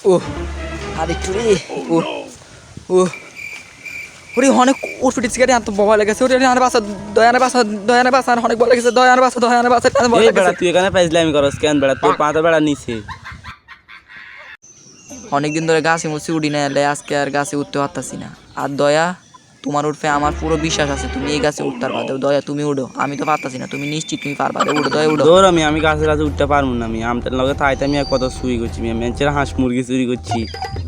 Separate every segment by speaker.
Speaker 1: ও আর একটু রে ও ও ওরে অনেক উঠফুটি সিগারে এত ভয় লেগেছে ওরে দয়ানের বাসা অনেক ভয় লেগেছে দয়ানের বাসা
Speaker 2: এই বেড়া তুই এখানে পাইছিলাম করস কেন বেড়া তোর পাতা বেড়া নিছে
Speaker 1: অনেকদিন ধরে গাছে মুছে উঠি না এলে আজকে আর গাছে উঠতে পারতাছি না আর দয়া তোমার উঠবে আমার পুরো বিশ্বাস আছে তুমি এই গাছে উঠতে পারবা দয়া তুমি উঠো আমি তো পারতাছি না তুমি নিশ্চিত তুমি পারবা উঠো দয়া উঠো
Speaker 2: ধর আমি গাছে গাছে উঠতে পারবো না আমি আমটার লগে থাইতে আমি কত চুরি করছি আমি মেঞ্চের হাঁস মুরগি চুরি করছি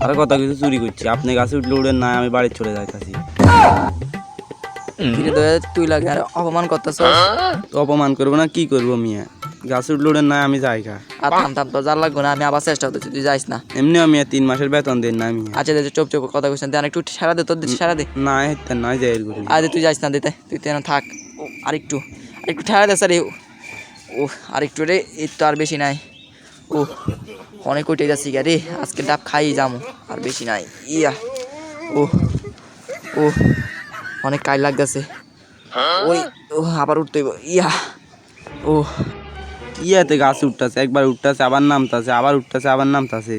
Speaker 2: আর কত কিছু চুরি করছি আপনি গাছে উঠলে উঠেন না আমি বাড়ি চলে যাইতাছি
Speaker 1: দয়া তুই লাগে আর অপমান করতেছ
Speaker 2: অপমান করবো না কি করবো মিয়া গাছে উঠলে উঠেন না আমি যাই গা
Speaker 1: আর থাম তো যার লাগবো না আমি আবার চেষ্টা করতেছি তুই যাইস না
Speaker 2: এমনি আমি 3 মাসের বেতন দেন না আমি
Speaker 1: আচ্ছা চুপ কথা কইছেন দেন একটু সারা দে তোর সারা দে
Speaker 2: না হেতে নয় যাই করি
Speaker 1: আরে তুই যাইস না দিতে তুই তেন থাক আরেকটু ঠাড়া দে স্যার ও আরেকটু রে এই তো আর বেশি নাই ও অনেক উঠে যাচ্ছি গা রে আজকে ডাব খাই যামু আর বেশি নাই ইয়া ও ও অনেক কাজ লাগতেছে ওই ও আবার উঠতে ইয়া ও
Speaker 2: ইয়াতে গাছে উঠতেছে একবার উঠতেছে আবার নামতেছে আবার উঠতেছে আবার নামতেছে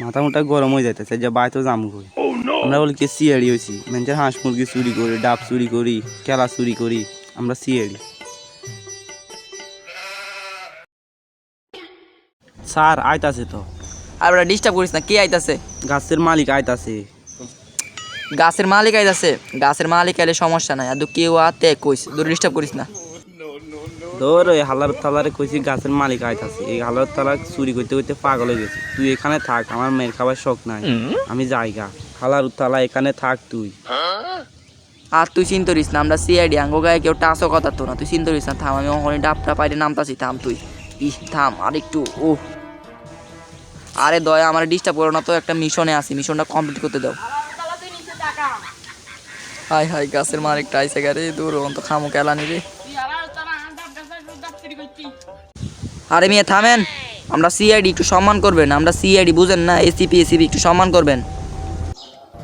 Speaker 2: মাথা মুটা গরম হয়ে যাইতেছে যে বাইতো জামু করি আমরা বলি কি সিয়াড়ি হয়েছি মেঞ্চের হাঁস মুরগি চুরি করি ডাব চুরি করি কেলা চুরি করি আমরা সিয়াড়ি স্যার আইতাছে তো
Speaker 1: আর ওরা ডিস্টার্ব করিস না কে আইতাছে
Speaker 2: গাছের মালিক আইতাছে
Speaker 1: গাছের মালিক আইতাছে গাছের মালিক আইলে সমস্যা নাই আর কেউ আতে কইস দূর ডিস্টার্ব করিস না
Speaker 2: ধর ওই হালার থালারে কইছি গাছের মালিক আইতাছে এই হালার থালা চুরি করতে করতে পাগল হয়ে গেছে তুই এখানে থাক আমার মেয়ের খাবার শখ নাই আমি যাইগা হালার থালা এখানে থাক তুই
Speaker 1: আর তুই চিন্তা করিস না আমরা সিআইডি আঙ্গো গায়ে কেউ টাচও কথা তো না তুই চিন্তা করিস না থাম আমি ওখানে ডাবটা পাইলে নামতাছি থাম তুই থাম আর একটু ও আরে দয়া আমার ডিস্টার্ব করো না তো একটা মিশনে আসি মিশনটা কমপ্লিট করতে দাও হাই হাই গাছের মালিকটা আইসে গারে দূর তো খামো কেলানি রে আরে মিয়া থামেন আমরা সিআইডি একটু সম্মান করবেন আমরা সিআইডি বুঝেন না এসিপি একটু সম্মান করবেন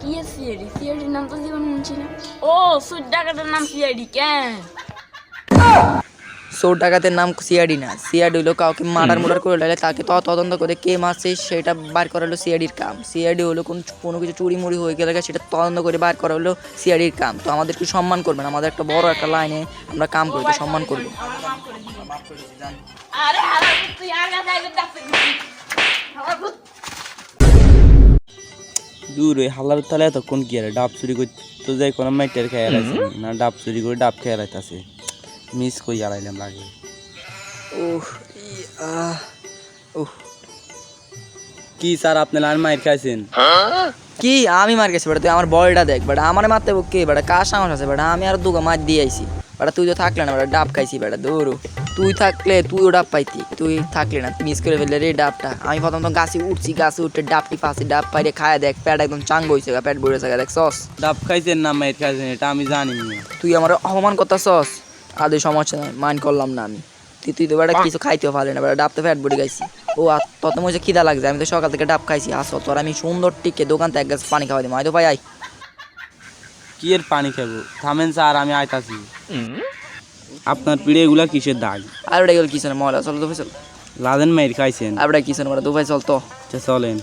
Speaker 3: কি সিআইডি সিআইডির নাম তো জীবন শুনছি না ও সুদ ডাকাতের নাম সিআইডি কেন
Speaker 1: চোর ডাকাতের নাম সিআইডি না সিআইডি হলো কাউকে মার্ডার করে লাইলে তাকে তদন্ত করে কে মারছে সেটা বার করা হলো সিআইডির কাম সিআইডি হলো কোনো কিছু চুরি মুড়ি হয়ে গেলে সেটা তদন্ত করে বার করা হলো সিআইডির কাম তো আমাদেরকে সম্মান করবেন আমাদের একটা বড় একটা লাইনে আমরা কাম করি তো সম্মান করবো
Speaker 2: দূর ওই হালার থালা এতক্ষণ কি আরে ডাব চুরি করতে তো যাই কোনো মাইটের খেয়াল আছে না ডাব চুরি করে ডাব খেয়াল আছে মিস কই আড়াইলাম লাগে কি স্যার আপনি আর মাইর খাইছেন
Speaker 1: কি আমি মার গেছি বেটা তুই আমার বলটা দেখ বেটা আমার মারতে কে বেটা কার সাহস আছে বেটা আমি আর দুগা মার দিয়ে আইছি বেটা তুই তো থাকলে না বেটা ডাব খাইছি বেটা দৌড়ো তুই থাকলে তুইও ডাব পাইতি তুই থাকলে না মিস করে ফেললে রে ডাবটা আমি প্রথম তো গাছে উঠছি গাছে উঠে ডাবটি পাশে ডাব পাইরে খায় দেখ পেট একদম চাঙ্গ হয়েছে পেট ভরে থাকে দেখ সস
Speaker 2: ডাব খাইছেন না মাইর খাইছেন এটা আমি জানি না
Speaker 1: তুই আমার অপমান করতা সস আদৌ সমস্যা নাই মাইন্ড করলাম না আমি তুই তো বেটা কিছু খাইতেও পারলি না বেটা ডাব তো ফ্যাট বডি খাইছি ও আর তত মজা খিদা লাগছে আমি তো সকাল থেকে ডাব খাইছি আসো তোর আমি সুন্দর টিকে দোকান থেকে এক গ্লাস পানি খাওয়া দিই মাই তো ভাই আই
Speaker 2: কি এর পানি খাবো থামেন স্যার আমি আইতাছি আপনার পিড়ে এগুলা কিসের দাগ
Speaker 1: আর ওটা গেল কিছু না মহলা চলো দুপাই চল
Speaker 2: লাদেন মাইর খাইছেন
Speaker 1: আর ওটা কিছু না দুপাই চল তো
Speaker 2: চলেন